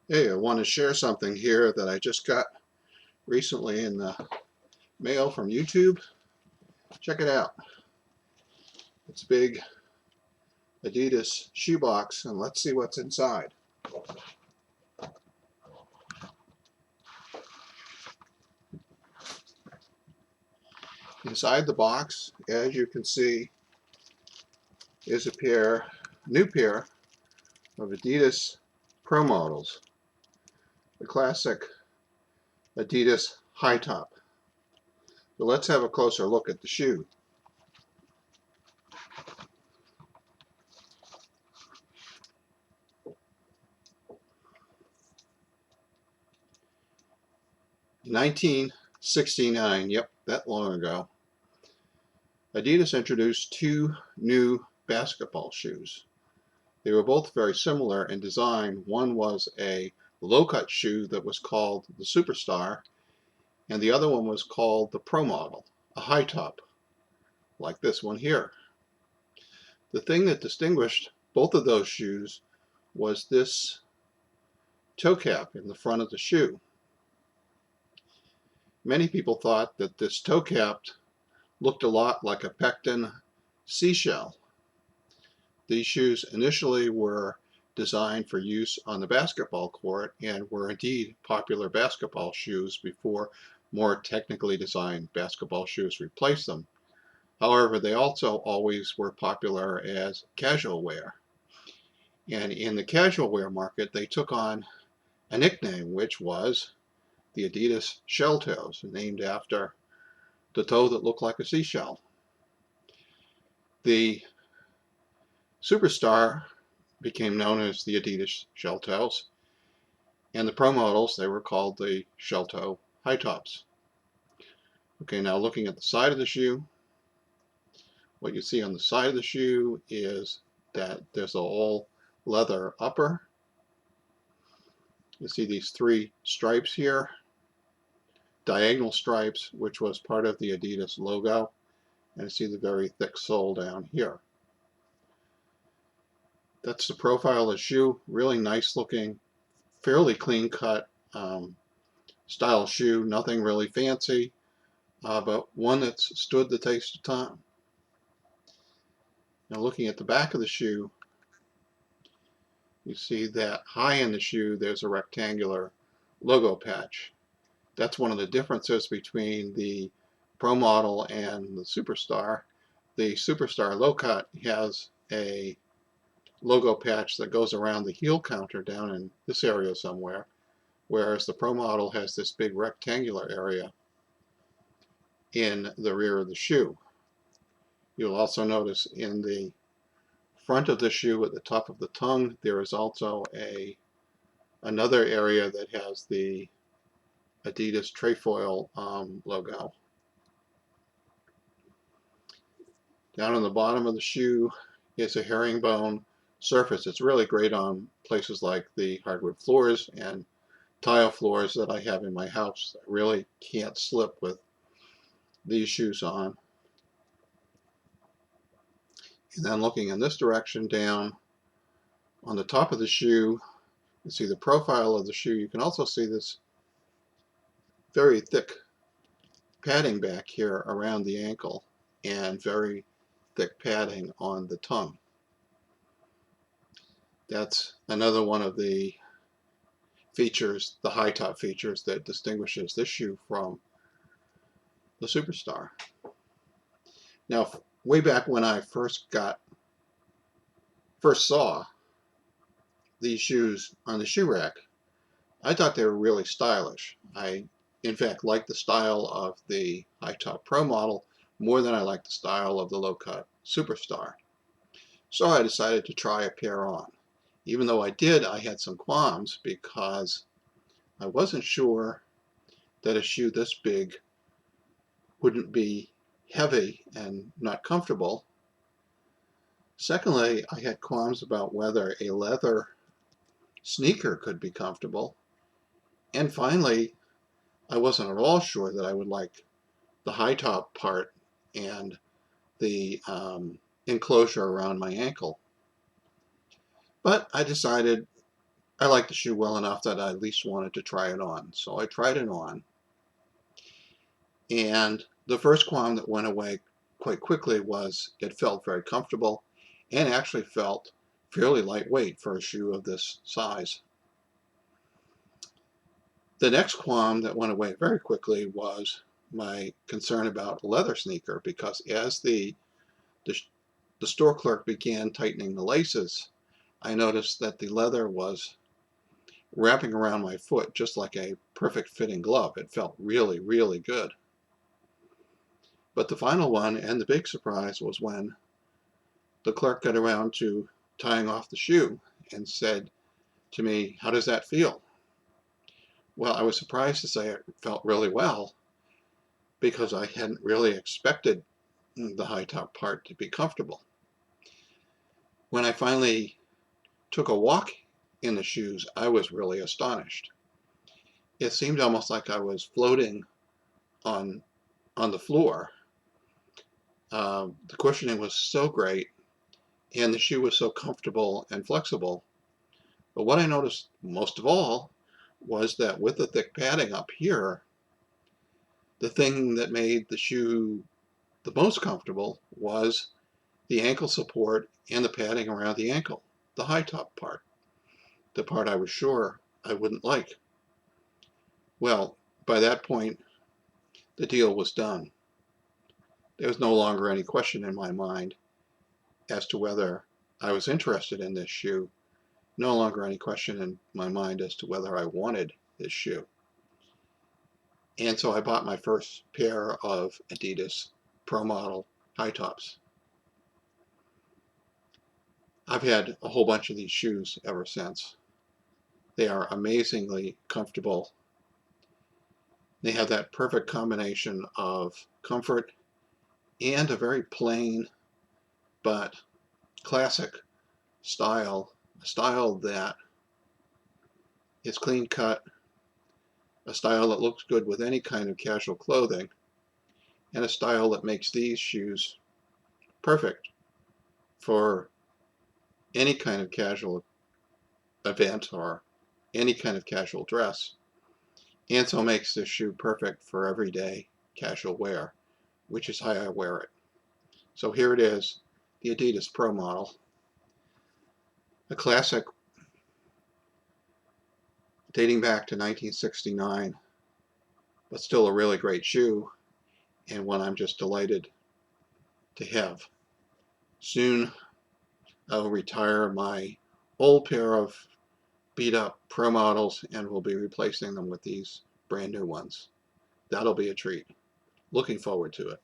Hey, I want to share something here that I just got recently in the mail from YouTube. Check it out. It's a big Adidas shoebox, and let's see what's inside. Inside the box, as you can see, is a new pair of Adidas Pro Models, the classic Adidas high top. So let's have a closer look at the shoe. In 1969, yep, that long ago, Adidas introduced two new basketball shoes. They were both very similar in design. One was a low-cut shoe that was called the Superstar, and the other one was called the Pro Model, a high top, like this one here. The thing that distinguished both of those shoes was this toe cap in the front of the shoe. Many people thought that this toe cap looked a lot like a pecten seashell. These shoes initially were designed for use on the basketball court and were indeed popular basketball shoes before more technically designed basketball shoes replaced them. However, they also always were popular as casual wear. And in the casual wear market, they took on a nickname, which was the Adidas Shell Toes, named after the toe that looked like a seashell. The Superstar became known as the Adidas Shell Toes, and the Pro Models, they were called the Shell Toe High Tops. Okay, now looking at the side of the shoe, what you see on the side of the shoe is that there's a all leather upper. You see these three stripes here, diagonal stripes, which was part of the Adidas logo, and you see the very thick sole down here. That's the profile of the shoe. Really nice looking, fairly clean cut style shoe. Nothing really fancy, but one that's stood the test of time. Now looking at the back of the shoe, you see that high in the shoe there's a rectangular logo patch. That's one of the differences between the Pro Model and the Superstar. The Superstar low cut has a logo patch that goes around the heel counter down in this area somewhere, whereas the Pro Model has this big rectangular area in the rear of the shoe. You'll also notice in the front of the shoe at the top of the tongue there is also another area that has the Adidas Trefoil logo. Down on the bottom of the shoe is a herringbone surface. It's really great on places like the hardwood floors and tile floors that I have in my house. I really can't slip with these shoes on. And then looking in this direction down on the top of the shoe, you see the profile of the shoe. You can also see this very thick padding back here around the ankle and very thick padding on the tongue. That's another one of the features, the high top features, that distinguishes this shoe from the Superstar. Now, way back when I first saw these shoes on the shoe rack, I thought they were really stylish. I, in fact, liked the style of the high top Pro Model more than I liked the style of the low cut Superstar. So I decided to try a pair on. Even though I did, I had some qualms because I wasn't sure that a shoe this big wouldn't be heavy and not comfortable. Secondly, I had qualms about whether a leather sneaker could be comfortable. And finally, I wasn't at all sure that I would like the high top part and the enclosure around my ankle. But I decided I liked the shoe well enough that I at least wanted to try it on. So I tried it on, and the first qualm that went away quite quickly was it felt very comfortable and actually felt fairly lightweight for a shoe of this size. The next qualm that went away very quickly was my concern about a leather sneaker, because as the, the store clerk began tightening the laces, I noticed that the leather was wrapping around my foot just like a perfect fitting glove. It felt really, really good. But the final one, and the big surprise, was when the clerk got around to tying off the shoe and said to me, "How does that feel?" Well, I was surprised to say it felt really well, because I hadn't really expected the high top part to be comfortable. When I finally took a walk in the shoes, I was really astonished. It seemed almost like I was floating on the floor. The cushioning was so great, and the shoe was so comfortable and flexible. But what I noticed most of all was that with the thick padding up here, the thing that made the shoe the most comfortable was the ankle support and the padding around the ankle, the high top part, the part I was sure I wouldn't like. Well, by that point, the deal was done. There was no longer any question in my mind as to whether I was interested in this shoe, no longer any question in my mind as to whether I wanted this shoe. And so I bought my first pair of Adidas Pro Model high tops. I've had a whole bunch of these shoes ever since. They are amazingly comfortable. They have that perfect combination of comfort and a very plain but classic style, a style that is clean cut, a style that looks good with any kind of casual clothing, and a style that makes these shoes perfect for any kind of casual event or any kind of casual dress, and so makes this shoe perfect for everyday casual wear, which is how I wear it. So here it is, the Adidas Pro Model, a classic dating back to 1969, but still a really great shoe, and one I'm just delighted to have. Soon I'll retire my old pair of beat up Pro Models and will be replacing them with these brand new ones. That'll be a treat. Looking forward to it.